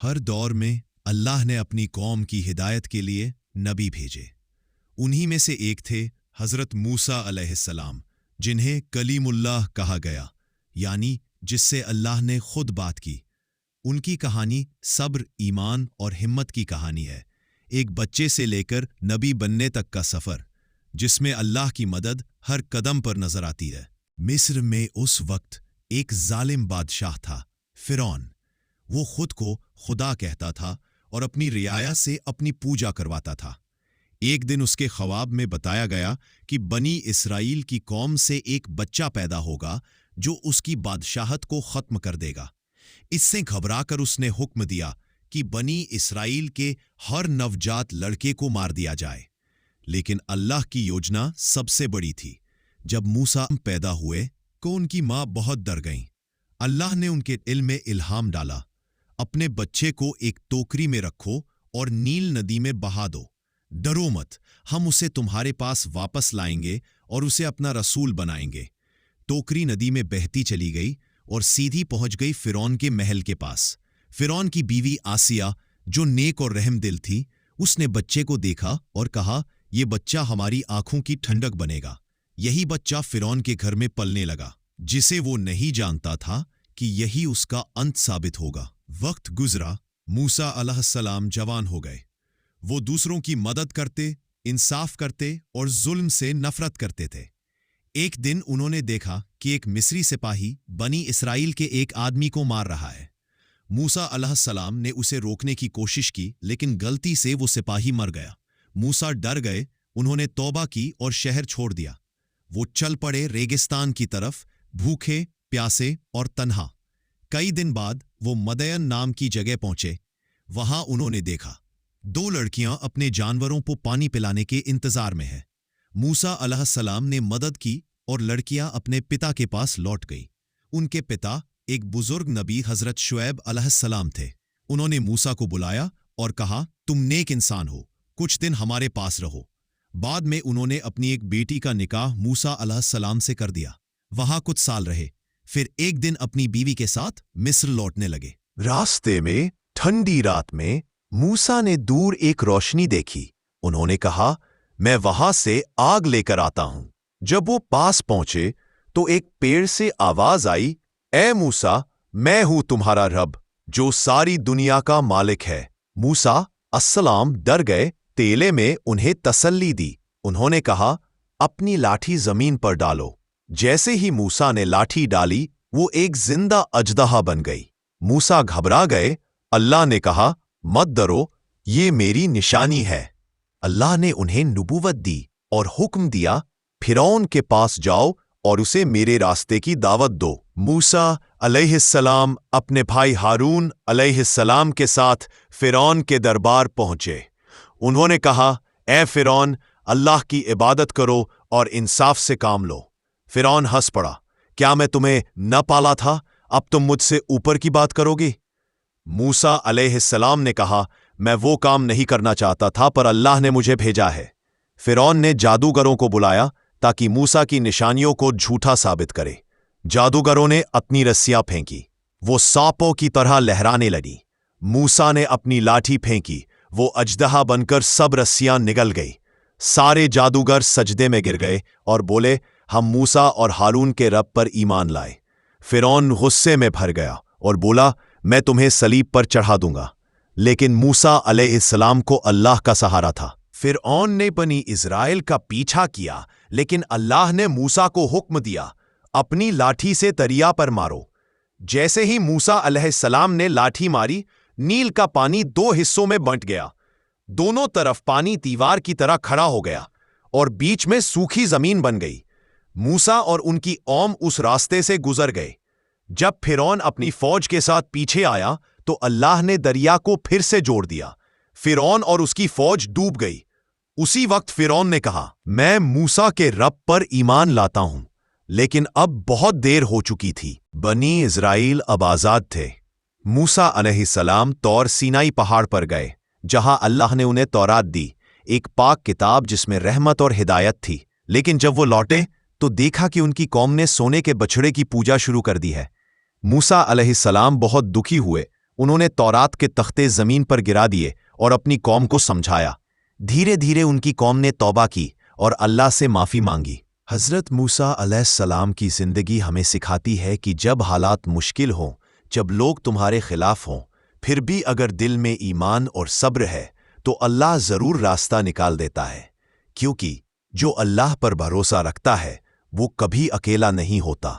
ہر دور میں اللہ نے اپنی قوم کی ہدایت کے لیے نبی بھیجے۔ انہی میں سے ایک تھے حضرت موسیٰ علیہ السلام، جنہیں کلیم اللہ کہا گیا، یعنی جس سے اللہ نے خود بات کی۔ ان کی کہانی صبر، ایمان اور ہمت کی کہانی ہے، ایک بچے سے لے کر نبی بننے تک کا سفر، جس میں اللہ کی مدد ہر قدم پر نظر آتی ہے۔ مصر میں اس وقت ایک ظالم بادشاہ تھا، فرعون۔ وہ خود کو خدا کہتا تھا اور اپنی رعایا سے اپنی پوجا کرواتا تھا۔ ایک دن اس کے خواب میں بتایا گیا کہ بنی اسرائیل کی قوم سے ایک بچہ پیدا ہوگا جو اس کی بادشاہت کو ختم کر دے گا۔ اس سے گھبرا کر اس نے حکم دیا کہ بنی اسرائیل کے ہر نوجات لڑکے کو مار دیا جائے۔ لیکن اللہ کی یوجنا سب سے بڑی تھی۔ جب موسیٰ پیدا ہوئے تو ان کی ماں بہت ڈر گئیں۔ اللہ نے ان کے علم میں الہام ڈالا، اپنے بچے کو ایک ٹوکری میں رکھو اور نیل ندی میں بہا دو۔ ڈرو مت، ہم اسے تمہارے پاس واپس لائیں گے اور اسے اپنا رسول بنائیں گے۔ ٹوکری ندی میں بہتی چلی گئی اور سیدھی پہنچ گئی فرعون کے محل کے پاس۔ فرعون کی بیوی آسیہ، جو نیک اور رحم دل تھی، اس نے بچے کو دیکھا اور کہا، یہ بچہ ہماری آنکھوں کی ٹھنڈک بنے گا۔ یہی بچہ فرعون کے گھر میں پلنے لگا، جسے وہ نہیں جانتا تھا کہ یہی اس کا انت ثابت ہوگا۔ وقت گزرا، موسیٰ علیہ السلام جوان ہو گئے۔ وہ دوسروں کی مدد کرتے، انصاف کرتے اور ظلم سے نفرت کرتے تھے۔ ایک دن انہوں نے دیکھا کہ ایک مصری سپاہی بنی اسرائیل کے ایک آدمی کو مار رہا ہے۔ موسیٰ علیہ السلام نے اسے روکنے کی کوشش کی، لیکن غلطی سے وہ سپاہی مر گیا۔ موسیٰ ڈر گئے، انہوں نے توبہ کی اور شہر چھوڑ دیا۔ وہ چل پڑے ریگستان کی طرف، بھوکے، پیاسے اور تنہا۔ کئی دن بعد وہ مدین نام کی جگہ پہنچے۔ وہاں انہوں نے دیکھا 2 لڑکیاں اپنے جانوروں کو پانی پلانے کے انتظار میں ہیں۔ موسیٰ علیہ السلام نے مدد کی اور لڑکیاں اپنے پتا کے پاس لوٹ گئی۔ ان کے پتا ایک بزرگ نبی حضرت شعیب علیہ السلام تھے۔ انہوں نے موسیٰ کو بلایا اور کہا، تم نیک انسان ہو، کچھ دن ہمارے پاس رہو۔ بعد میں انہوں نے اپنی ایک بیٹی کا نکاح موسیٰ علیہ السلام سے کر دیا۔ وہاں کچھ سال رہے، پھر ایک دن اپنی بیوی کے ساتھ مصر لوٹنے لگے۔ راستے میں ٹھنڈی رات میں موسیٰ نے دور ایک روشنی دیکھی۔ انہوں نے کہا، میں وہاں سے آگ لے کر آتا ہوں۔ جب وہ پاس پہنچے تو ایک پیڑ سے آواز آئی، اے موسیٰ، میں ہوں تمہارا رب جو ساری دنیا کا مالک ہے۔ موسیٰ السلام ڈر گئے، تیلے میں انہیں تسلی دی۔ انہوں نے کہا، اپنی لاٹھی زمین پر ڈالو۔ جیسے ہی موسیٰ نے لاٹھی ڈالی، وہ ایک زندہ اژدہا بن گئی۔ موسیٰ گھبرا گئے۔ اللہ نے کہا، مت ڈرو، یہ میری نشانی ہے۔ اللہ نے انہیں نبوت دی اور حکم دیا، فرعون کے پاس جاؤ اور اسے میرے راستے کی دعوت دو۔ موسیٰ علیہ السلام اپنے بھائی ہارون علیہ السلام کے ساتھ فرعون کے دربار پہنچے۔ انہوں نے کہا، اے فرعون، اللہ کی عبادت کرو اور انصاف سے کام لو۔ فرعون ہنس پڑا، کیا میں تمہیں نہ پالا تھا؟ اب تم مجھ سے اوپر کی بات کرو گے؟ موسیٰ علیہ السلام نے کہا، میں وہ کام نہیں کرنا چاہتا تھا، پر اللہ نے مجھے بھیجا ہے۔ فرعون نے جادوگروں کو بلایا تاکہ موسیٰ کی نشانیوں کو جھوٹا ثابت کرے۔ جادوگروں نے اپنی رسیاں پھینکی، وہ سانپوں کی طرح لہرانے لگی۔ موسیٰ نے اپنی لاٹھی پھینکی، وہ اژدہا بن کر سب رسیاں نگل گئی۔ سارے جادوگر سجدے میں گر گئے اور بولے، ہم موسیٰ اور ہارون کے رب پر ایمان لائے۔ فرعون غصے میں بھر گیا اور بولا، میں تمہیں صلیب پر چڑھا دوں گا۔ لیکن موسیٰ علیہ السلام کو اللہ کا سہارا تھا۔ فرعون نے بنی اسرائیل کا پیچھا کیا، لیکن اللہ نے موسیٰ کو حکم دیا، اپنی لاٹھی سے دریا پر مارو۔ جیسے ہی موسیٰ علیہ السلام نے لاٹھی ماری، نیل کا پانی 2 حصوں میں بنٹ گیا۔ دونوں طرف پانی دیوار کی طرح کھڑا ہو گیا اور بیچ میں سوکھی زمین بن گئی۔ موسیٰ اور ان کی قوم اس راستے سے گزر گئے۔ جب فرعون اپنی فوج کے ساتھ پیچھے آیا تو اللہ نے دریا کو پھر سے جوڑ دیا۔ فرعون اور اس کی فوج ڈوب گئی۔ اسی وقت فرعون نے کہا، میں موسیٰ کے رب پر ایمان لاتا ہوں، لیکن اب بہت دیر ہو چکی تھی۔ بنی اسرائیل اب آزاد تھے۔ موسیٰ علیہ السلام طور سینائی پہاڑ پر گئے، جہاں اللہ نے انہیں تورات دی، ایک پاک کتاب جس میں رحمت اور ہدایت تھی۔ لیکن جب وہ لوٹے تو دیکھا کہ ان کی قوم نے سونے کے بچھڑے کی پوجا شروع کر دی ہے۔ موسیٰ علیہ السلام بہت دکھی ہوئے، انہوں نے تورات کے تختے زمین پر گرا دیے اور اپنی قوم کو سمجھایا۔ دھیرے دھیرے ان کی قوم نے توبہ کی اور اللہ سے معافی مانگی۔ حضرت موسیٰ علیہ السلام کی زندگی ہمیں سکھاتی ہے کہ جب حالات مشکل ہوں، جب لوگ تمہارے خلاف ہوں، پھر بھی اگر دل میں ایمان اور صبر ہے تو اللہ ضرور راستہ نکال دیتا ہے، کیونکہ جو اللہ پر بھروسہ رکھتا ہے وہ کبھی اکیلا نہیں ہوتا۔